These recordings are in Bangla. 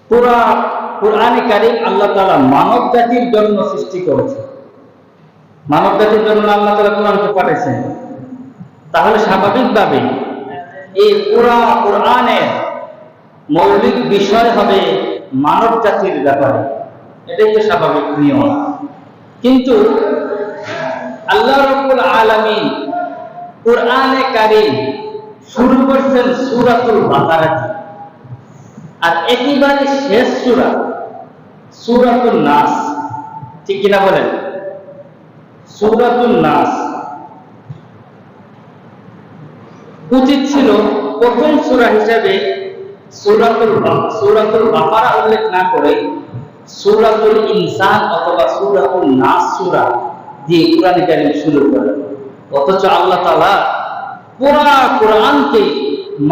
পুরা কুরআনে কারীম আল্লাহ তাআলা মানব জাতির জন্য সৃষ্টি করেছেন। মানব জাতির জন্য আল্লাহ তাআলা কুরআনকে পাঠিয়েছেন। তাহলে স্বাভাবিকভাবে এই পুরা কুরআনের মৌলিক বিষয় হবে মানব জাতির ব্যাপারে, এটাই তো স্বাভাবিক নিয়ম। কিন্তু আল্লাহ রাব্বুল আলামিন কুরআনে কারীম শুরু করছেন সূরাতুল বাকারা দিয়ে, আর একেবারে শেষ সূরা সূরাতুন নাস। ঠিক কিনা বলেন? সূরাতুন নাস উচিত ছিল প্রথম সূরা হিসেবে সূরাতুল বাকারা উল্লেখ না করে সূরাতুল ইনসান অথবা সূরাতুন নাস সূরা দিয়ে কুরআন কারীম শুরু করেন। অথচ আল্লাহ তাআলা পুরা কুরআনকে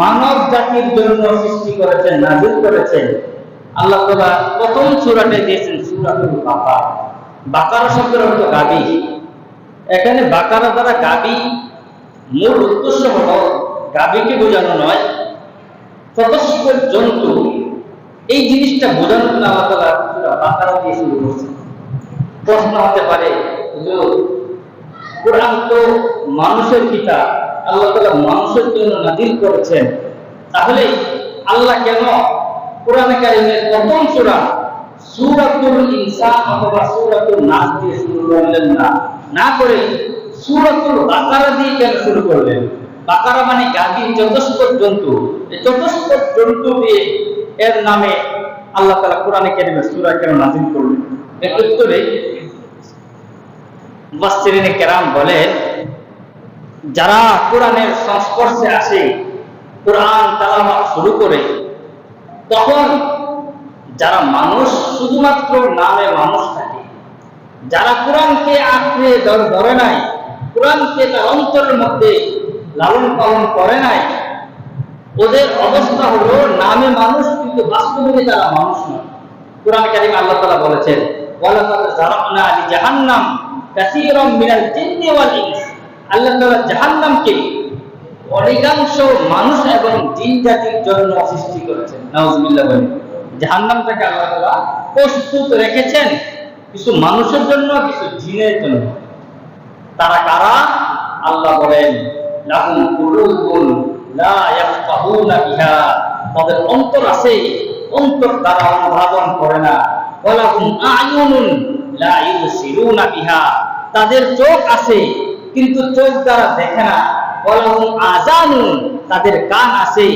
মানব জাতির জন্য সৃষ্টি করেছেন, নাযিল করেছেন। আল্লাহ তাআলা প্রথম সূরাতে দিয়েছেন সূরাতুল বাকারা। বাকারা শব্দের অর্থ গাবি। এখানে বাকারা দ্বারা গাবি মূল উদ্দেশ্য হলো গাবিকে বোঝানো নয়, চতুষ্পদ জন্তু। এই জিনিসটা বোঝানোর জন্য আল্লাহ তাআলা সূরা বাকারা দিয়ে শুরু করেছেন। প্রশ্ন হতে পারে, কুরআন তো মানুষের কিতাব, আল্লাহ তাআলা মানুষের জন্য নাযিল করেছেন, তাহলে আল্লাহ কেন কুরআনে কারীমের প্রথম সূরা সূরাতুল ইনসান অথবা সূরাতুন নাস দিয়ে শুরু করলেন না করে সূরাতুল বাকারা দিয়ে কেন শুরু করলেন? বাকারা মানে গাবি, চতুষ্পদ জন্তু। এই চতুষ্পদ জন্তু দিয়ে এর নামে আল্লাহ তাআলা কুরআনে কারীমের সূরা কেন নাযিল করলেন? এর উত্তরে মুফাসসিরিনে কেরাম বলেন, যারা কুরআনের সংস্পর্শে আসে, কুরআন তেলাওয়াত শুরু করে, তখন যারা মানুষ শুধুমাত্র নামে মানুষ থাকে, যারা কুরআনকে আঁকড়ে ধরে নাই, কুরআনকে তার অন্তরের মধ্যে লালন পালন করে নাই, ওদের অবস্থা হলো নামে মানুষ কিন্তু বাস্তবে তারা মানুষ নয়। কুরআন কারীম আল্লাহ তাআলা বলেছেন, ওয়ালাকাদ যারানা লিজাহান্নাম কাসীরাম মিনাল জিন্নি ওয়াল ইনস। আল্লাহ তাআলা জাহান্নামকে অধিকাংশ মানুষ এবং জিন জাতির জন্য সৃষ্টি করেছেন। নাউযুবিল্লাহ বলেন। জাহান্নামটাকে আল্লাহ তাআলা প্রস্তুত রেখেছেন কিছু মানুষের জন্য, কিছু জিনের জন্য। তারা কারা? আল্লাহ বলেন, লাহুম কুলুবুন লা ইয়াফকাহুনা বিহা। তাদের অন্তর আছে, অন্তর দ্বারা অনুধাবন করে না। ওয়ালাহুম আ'য়ুনুন লা ইউসিরুনা বিহা। তাদের চোখ আছে কিন্তু চোখ দ্বারা দেখে না। ওয়ালাহুম আযানুন। তাদের কান আছে,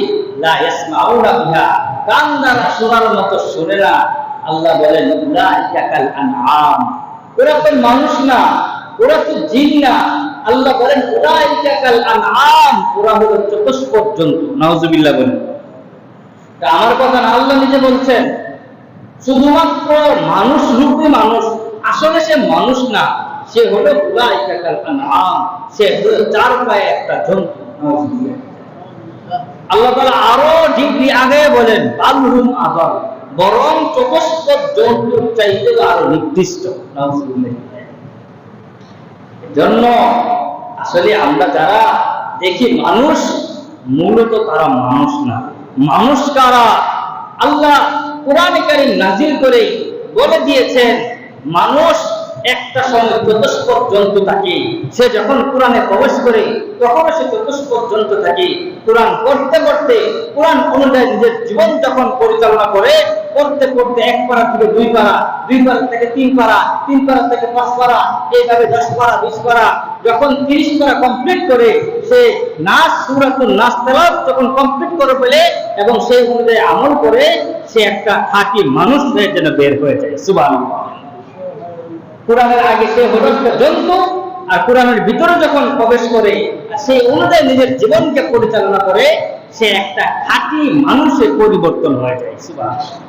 লা ইয়াসমাউনা বিহা। কান দ্বারা শোনার মতো শুনে না। আল্লাহ বলেন, উলাইকা কাল আনআম। ওরা তো মানুষ না, ওরা তো জিন না। আল্লাহ বলেন, উলাইকা কাল আনআম। ওরা হলো চতুষ্পদ জন্তু। নাউযুবিল্লাহ বলেন। আমার কথা না, আল্লাহ নিজে বলছেন। শুধুমাত্র মানুষ রূপী মানুষ, আসলে সে মানুষ না, সে হলো উলাইকা কাল আনআম। সে হলো চার পায়ে একটা জন্তু। নাউযুবিল্লাহ। আল্লাহ তাআলা আরো ডিগ্রি আগে বলেন, বালহুম আযাল। বরং চতুষ্পদ জন্তুর চাইতে আরো নিকৃষ্ট। নাউযুবিল্লাহ। জন্য আসলে আমরা যারা দেখি মানুষ, মূলত তারা মানুষ না। মানুষ কারা? আল্লাহ কুরআনে কারীম নাযিল করে বলে দিয়েছেন, মানুষ একটা সময় চতুষ্পদ জন্তু থাকে। সে যখন কুরআনে প্রবেশ করে তখন সে চতুষ্পদ জন্তু থাকে। কুরআন পড়তে পড়তে, কুরআন অনুযায়ী নিজের জীবন যখন পরিচালনা করে, পড়তে পড়তে 1 পারা থেকে 2 পারা, 2 পারা থেকে 3 পারা, 3 পারা থেকে 5 পারা, এইভাবে 10 পারা, 20 পারা, যখন 30 পারা কমপ্লিট করে, সে নাস সূরাতুন নাস তেলাওয়াত যখন কমপ্লিট করে ফেলে এবং সেই অনুযায়ী আমল করে, সে একটা খাঁটি মানুষ হয়ে যেন বের হয়ে যায়। সুবহানাল্লাহ। কুরআনের আগে সে হলো একটা জন্তু, আর কুরআনের ভিতরে যখন প্রবেশ করে, সেই অনুযায়ী নিজের জীবনকে পরিচালনা করে, সে একটা খাঁটি মানুষে পরিবর্তন হয়ে যায়। সুবহানাল্লাহ।